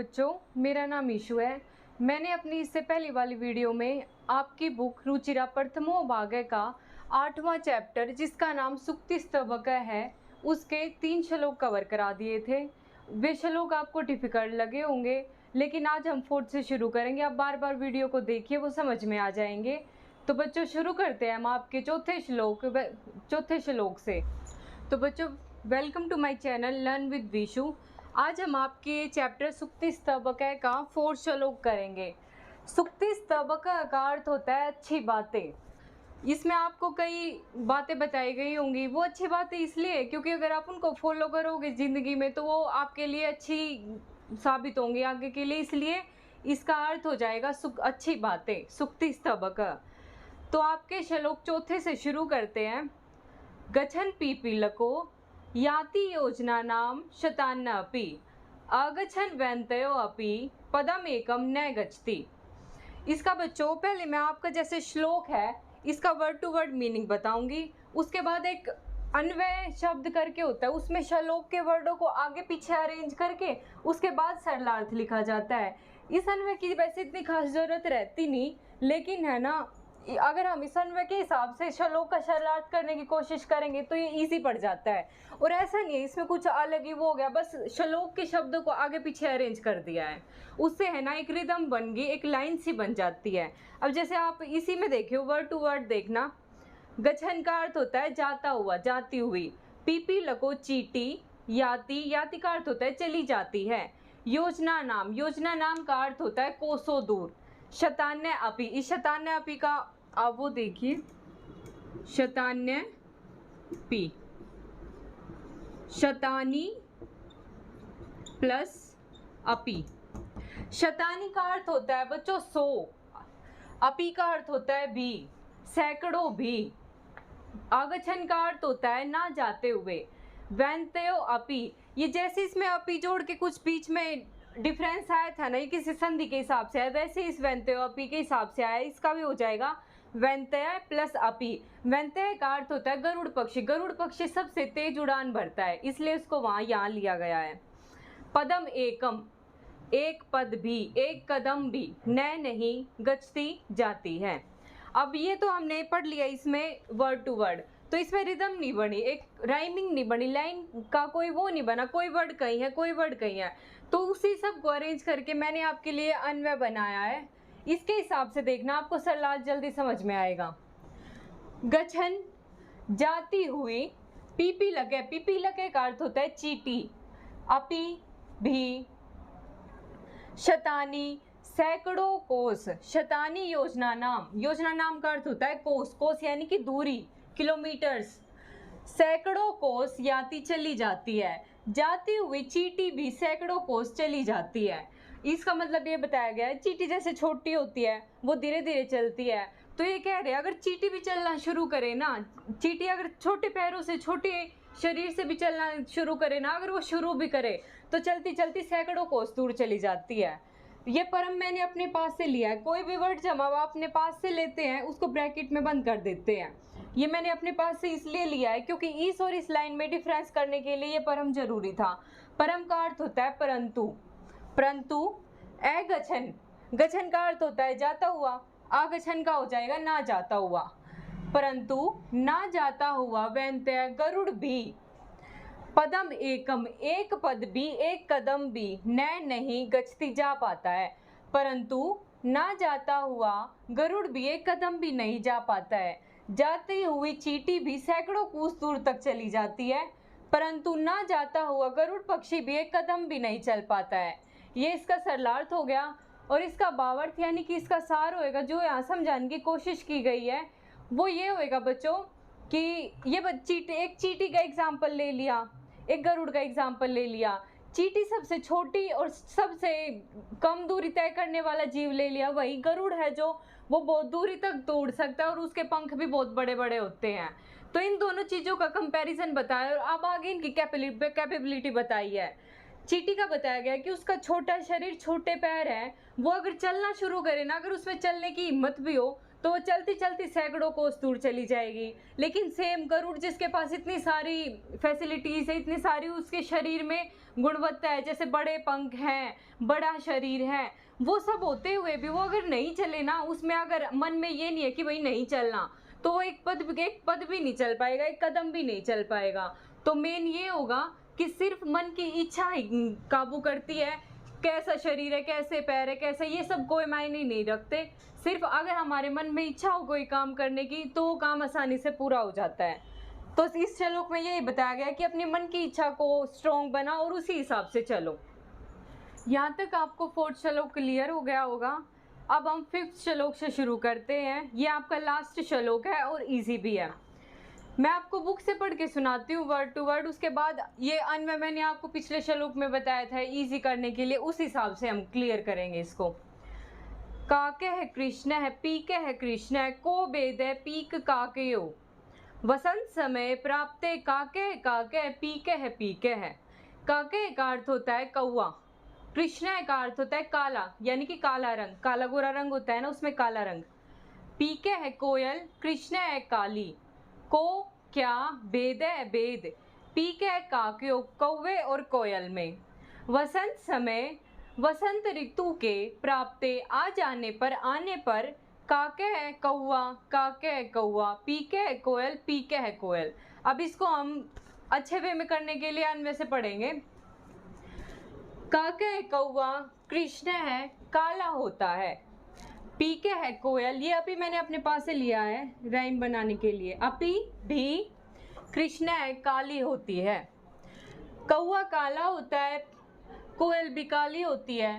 बच्चों, मेरा नाम ईशु है। मैंने अपनी इससे पहली वाली वीडियो में आपकी बुक रुचिरा प्रथमो भाग का 8वां चैप्टर जिसका नाम सुक्ति स्तवक है, उसके 3 श्लोक कवर करा दिए थे। वे श्लोक आपको डिफिकल्ट लगे होंगे, लेकिन आज हम 4th से शुरू करेंगे। आप बार बार वीडियो को देखिए, वो समझ में आ जाएंगे। तो बच्चों शुरू करते हैं हम आपके चौथे श्लोक से। तो बच्चों, welcome to my channel learn with Vishu. आज हम आपके चैप्टर सुक्ति स्तवक का 4th श्लोक करेंगे। सुक्ति स्तवक का अर्थ होता है अच्छी बातें। इसमें आपको कई बातें बताई गई होंगी। वो अच्छी बातें इसलिए क्योंकि अगर आप उनको फॉलो करोगे ज़िंदगी में तो वो आपके लिए अच्छी साबित होंगी आगे के लिए, इसलिए इसका अर्थ हो जाएगा अच्छी बातें, सुक्ति स्तवक। तो आपके श्लोक चौथे से शुरू करते हैं। गच्छन् पीपीलको याति योजना नाम शतान्न अपि आगच्छन् वैन्तयो अपि पदम एकम न गच्छति। इसका बच्चों पहले मैं आपका जैसे श्लोक है इसका वर्ड टू वर्ड मीनिंग बताऊंगी, उसके बाद एक अन्वय शब्द करके होता है, उसमें श्लोक के वर्डों को आगे पीछे अरेंज करके उसके बाद सरलार्थ लिखा जाता है। इस अन्वय की वैसे इतनी खास जरूरत रहती नहीं, लेकिन है ना, अगर हम इस अन्वय के हिसाब से श्लोक का सरलार्थ करने की कोशिश करेंगे तो ये इजी पड़ जाता है। और ऐसा नहीं है इसमें कुछ अलग ही वो हो गया, बस श्लोक के शब्दों को आगे पीछे अरेंज कर दिया है, उससे है ना एक रिदम बन गई, एक लाइन सी बन जाती है। अब जैसे आप इसी में देखियो, वर्ड टू वर्ड देखना। गच्छन् का अर्थ होता है जाता हुआ, जाती हुई। पीपीलको चीटी, याति, याति का अर्थ होता है चली जाती है। योजना नाम, योजना नाम का अर्थ होता है कोसों दूर। शतान्य अपि, इस शतान्य अपि का आप वो देखिए, शतान्य पी, शतानी प्लस अपि। शतानी का अर्थ होता है बच्चों 100, अपि का अर्थ होता है भी, सैकड़ों भी। आगच्छन् का अर्थ होता है ना जाते हुए। वैन्तयो अपि, ये जैसे इसमें अपि जोड़ के कुछ बीच में डिफरेंस आया था ना, ये किसी संधि के हिसाब से आया, वैसे इस वैन्तयो अपि के हिसाब से आया, इसका भी हो जाएगा वैन्तय प्लस अपि। वैन्तय का अर्थ होता है गरुड़ पक्षी। गरुड़ पक्षी सबसे तेज उड़ान भरता है, इसलिए उसको यहाँ लिया गया है। पदम एकम, एक पद भी, एक कदम भी, न नहीं गच्छति जाती है। अब ये तो हमने पढ़ लिया इसमें वर्ड टू वर्ड, तो इसमें रिदम नहीं बनी, एक राइमिंग नहीं बनी, लाइन का कोई वो नहीं बना, कोई वर्ड कहीं है, कोई वर्ड कहीं है। तो उसी सब को अरेंज करके मैंने आपके लिए अन्वय बनाया है, इसके हिसाब से देखना, आपको सरलार्थ जल्दी समझ में आएगा। गच्छन् जाती हुई, पीपीलके, पीपीलके का अर्थ होता है चीटी। अपि भी, शतानी सैकड़ों कोस। शतानी योजना नाम, योजना नाम का अर्थ होता है कोस, कोस यानी कि दूरी, किलोमीटर्स। सैकड़ों कोस याति चली जाती है। जाती हुई चीटी भी सैकड़ों कोस चली जाती है। इसका मतलब ये बताया गया है, चीटी जैसे छोटी होती है वो धीरे धीरे चलती है, तो ये कह रहे हैं अगर चीटी भी चलना शुरू करे ना, चीटी अगर छोटे पैरों से, छोटे शरीर से भी चलना शुरू करे ना, अगर वो शुरू भी करे तो चलती चलती सैकड़ों कोस दूर चली जाती है। ये परम मैंने अपने पास से लिया है। कोई भी वर्ड जब आप अपने पास से लेते हैं उसको ब्रैकेट में बंद कर देते हैं। ये मैंने अपने पास से इसलिए लिया है क्योंकि इस और इस लाइन में डिफरेंस करने के लिए ये परम जरूरी था। परम का अर्थ होता है परंतु। परंतु अगच्छन्, गच्छन् का अर्थ होता है जाता हुआ, आगच्छन् का हो जाएगा ना जाता हुआ। परंतु ना जाता हुआ वैन्तय गरुड़ भी। पदम एकम, एक पद भी, एक कदम भी, न नहीं गच्छति जा पाता है। परंतु ना जाता हुआ गरुड़ भी एक कदम भी नहीं जा पाता है। जाती हुई चीटी भी सैकड़ों कोस दूर तक चली जाती है, परंतु ना जाता हुआ गरुड़ पक्षी भी एक कदम भी नहीं चल पाता है। ये इसका सरलार्थ हो गया। और इसका भावार्थ यानी कि इसका सार होएगा, जो यहाँ समझाने की कोशिश की गई है वो ये होएगा बच्चों कि ये एक चीटी का एग्जाम्पल ले लिया, एक गरुड़ का एग्जाम्पल ले लिया। चीटी सबसे छोटी और सबसे कम दूरी तय करने वाला जीव ले लिया, वही गरुड़ है जो वो बहुत दूरी तक दौड़ सकता है और उसके पंख भी बहुत बड़े बड़े होते हैं। तो इन दोनों चीज़ों का कंपैरिजन बताया और अब आगे इनकी कैपेबिलिटी बताई है। चीटी का बताया गया कि उसका छोटा शरीर, छोटे पैर है, वो अगर चलना शुरू करे ना, अगर उसमें चलने की हिम्मत भी हो तो चलती चलती सैकड़ों कोस दूर चली जाएगी। लेकिन सेम गरुड़ जिसके पास इतनी सारी फैसिलिटीज है, इतनी सारी उसके शरीर में गुणवत्ता है, जैसे बड़े पंख हैं, बड़ा शरीर है, वो सब होते हुए भी वो अगर नहीं चले ना, उसमें अगर मन में ये नहीं है कि भाई नहीं चलना, तो वो एक पद भी नहीं चल पाएगा, एक कदम भी नहीं चल पाएगा। तो मेन ये होगा कि सिर्फ मन की इच्छा ही काबू करती है। कैसा शरीर है, कैसे पैर है, कैसे, ये सब कोई मायने नहीं रखते। सिर्फ अगर हमारे मन में इच्छा हो कोई काम करने की तो वो काम आसानी से पूरा हो जाता है। तो इस श्लोक में यही बताया गया कि अपनी मन की इच्छा को स्ट्रॉन्ग बना और उसी हिसाब से चलो। यहाँ तक आपको 4th श्लोक क्लियर हो गया होगा। अब हम 5th श्लोक से शुरू करते हैं। ये आपका लास्ट श्लोक है और इजी भी है। मैं आपको बुक से पढ़ के सुनाती हूँ वर्ड टू वर्ड, उसके बाद ये अन्वय मैंने आपको पिछले श्लोक में बताया था इजी करने के लिए, उस हिसाब से हम क्लियर करेंगे इसको। काके है कृष्ण है, पीके है कृष्ण है, को बेद है पीक काकयो। वसंत समय प्राप्ते काके है काके है, पीके है पीके है। काके का अर्थ होता है कौआ, कृष्ण का अर्थ होता है काला, यानी कि काला रंग, काला गोरा रंग होता है ना, उसमें काला रंग। पीके है कोयल, कृष्ण है काली, को क्या बेद है बेद, पीके है काक्यो, कौवे और कोयल में। वसंत समय, वसंत ऋतु के प्राप्ते आ जाने पर, आने पर, काके है कौआ, काके है कौआ, पीके है कोयल, पीके है कोयल। अब इसको हम अच्छे वे में करने के लिए अन्वय से पढ़ेंगे। काके है कौआ, कृष्ण है काला होता है, पीके है कोयल, ये अभी मैंने अपने पास से लिया है राइम बनाने के लिए, अपी भी कृष्ण है काली होती है। कौआ काला होता है, कोयल भी काली होती है।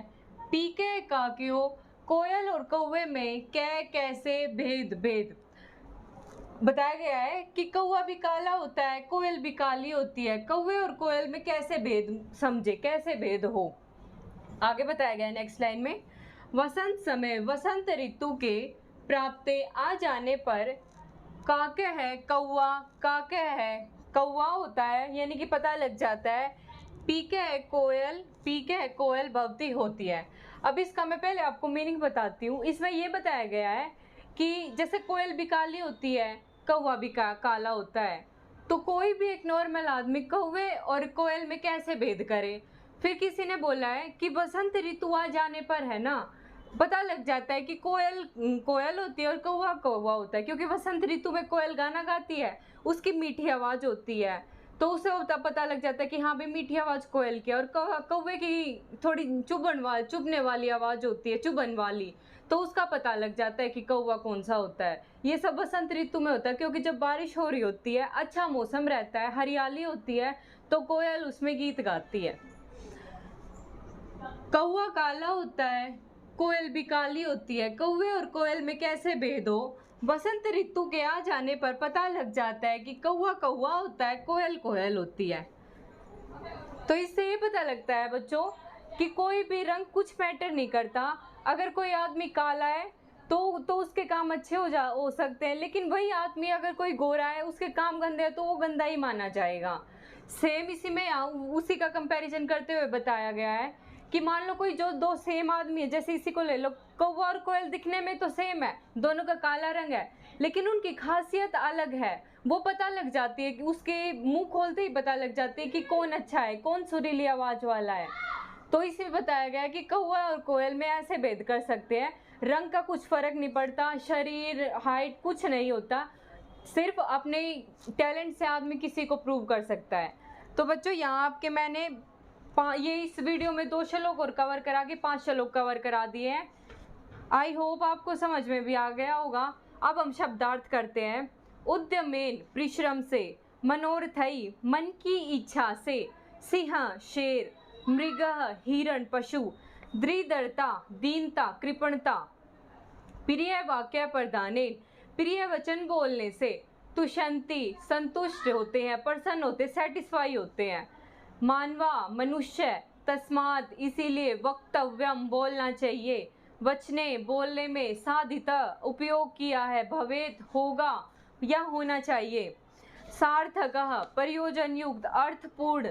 पीके काक्यो, कोयल और कौवे में कैसे भेद भेद बताया गया है कि कौआ भी काला होता है, कोयल भी काली होती है, कौवे और कोयल में कैसे भेद समझे, कैसे भेद हो। आगे बताया गया है नेक्स्ट लाइन में, वसंत समय, वसंत ऋतु के प्राप्ते आ जाने पर, काके है कौआ, काके है कौआ होता है, यानी कि पता लग जाता है। पीके है कोयल, पीके है कोयल भवती होती है। अब इसका मैं पहले आपको मीनिंग बताती हूँ। इसमें ये बताया गया है कि जैसे कोयल भी काली होती है, कौआ भी काला होता है, तो कोई भी एक नॉर्मल आदमी कौवे और कोयल में कैसे भेद करे। फिर किसी ने बोला है कि वसंत ऋतु आ जाने पर है ना, पता लग जाता है कि कोयल कोयल होती है और कौवा कौवा होता है, क्योंकि वसंत ऋतु में कोयल गाना गाती है, उसकी मीठी आवाज होती है, तो उसे पता लग जाता है कि हाँ भाई मीठी आवाज कोयल की, और कौवे की थोड़ी चुभने वाली आवाज होती है, चुभन वाली, तो उसका पता लग जाता है कि कौवा कौन सा होता है। ये सब वसंत ऋतु में होता है, क्योंकि जब बारिश हो रही होती है, अच्छा मौसम रहता है, हरियाली होती है, तो कोयल उसमें गीत गाती है। कौवा काला होता है, कोयल भी काली होती है, कौवे और कोयल में कैसे भेद हो। वसंत ऋतु के आ जाने पर पता लग जाता है कि कौवा कौवा होता है, कोयल कोयल होती है। तो इससे ये पता लगता है बच्चों कि कोई भी रंग कुछ मैटर नहीं करता। अगर कोई आदमी काला है तो उसके काम अच्छे हो सकते हैं, लेकिन वही आदमी अगर कोई गोरा है, उसके काम गंदे हैं, तो वो गंदा ही माना जाएगा। सेम इसी में उसी का कंपैरिजन करते हुए बताया गया है कि मान लो कोई जो दो सेम आदमी है, जैसे इसी को ले लो, कौवा और कोयल दिखने में तो सेम है, दोनों का काला रंग है, लेकिन उनकी खासियत अलग है। वो पता लग जाती है कि उसके मुंह खोलते ही पता लग जाती है कि कौन अच्छा है, कौन सुरीली आवाज वाला है। तो इसमें बताया गया है कि कौवा और कोयल में ऐसे भेद कर सकते हैं, रंग का कुछ फर्क नहीं पड़ता, शरीर हाइट कुछ नहीं होता, सिर्फ अपने टैलेंट से आदमी किसी को प्रूव कर सकता है। तो बच्चों यहाँ आपके मैंने ये इस वीडियो में 2 श्लोक और कवर करा के 5 श्लोक कवर करा दिए हैं। आई होप आपको समझ में भी आ गया होगा। अब हम शब्दार्थ करते हैं। उद्यमेन परिश्रम से, मनोरथई मन की इच्छा से, सिंह शेर, मृग हिरण पशु, दृढ़ता दीनता कृपणता, प्रिय वाक्य प्रदाने प्रिय वचन बोलने से, तुषंती संतुष्ट होते हैं, प्रसन्न होते, सेटिस्फाई होते हैं। मानवा मनुष्य, तस्माद इसीलिए, वक्तव्यम बोलना चाहिए, वचने बोलने में, साधिता उपयोग किया है, भवेत होगा या होना चाहिए, सार्थकः प्रयोजन युक्त अर्थपूर्ण,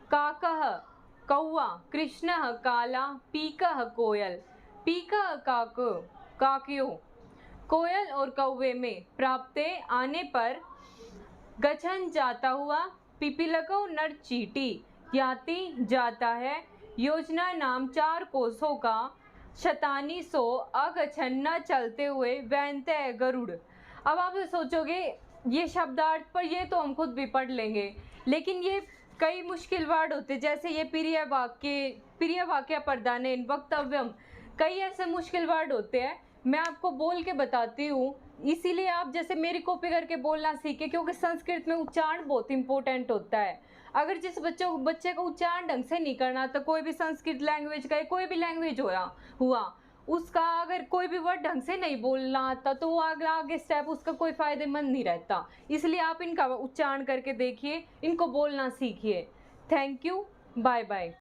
काकः कौआ, कृष्णः काला, पीकः कोयल, पीकः काक्यो, कोयल और कौवे में प्राप्ते आने पर गछन जाता हुआ पिपीलको नर चीटी याति जाता है योजना नाम 4 कोसों का शतानी सो अगछन न चलते हुए वैनते गरुड़। अब आप सोचोगे ये शब्दार्थ पर ये तो हम खुद भी पढ़ लेंगे, लेकिन ये कई मुश्किल वर्ड होते जैसे ये प्रिय वाक्य प्रधानेन वक्तव्यम, कई ऐसे मुश्किल वर्ड होते हैं। मैं आपको बोल के बताती हूँ, इसीलिए आप जैसे मेरी कॉपी करके बोलना सीखे, क्योंकि संस्कृत में उच्चारण बहुत इंपॉर्टेंट होता है। अगर जिस बच्चे को उच्चारण ढंग से नहीं करना, तो कोई भी संस्कृत लैंग्वेज का कोई भी लैंग्वेज हुआ उसका अगर कोई भी वर्ड ढंग से नहीं बोलना आता तो वो आगे स्टेप उसका कोई फायदेमंद नहीं रहता। इसलिए आप इनका उच्चारण करके देखिए, इनको बोलना सीखिए। Thank you, bye bye.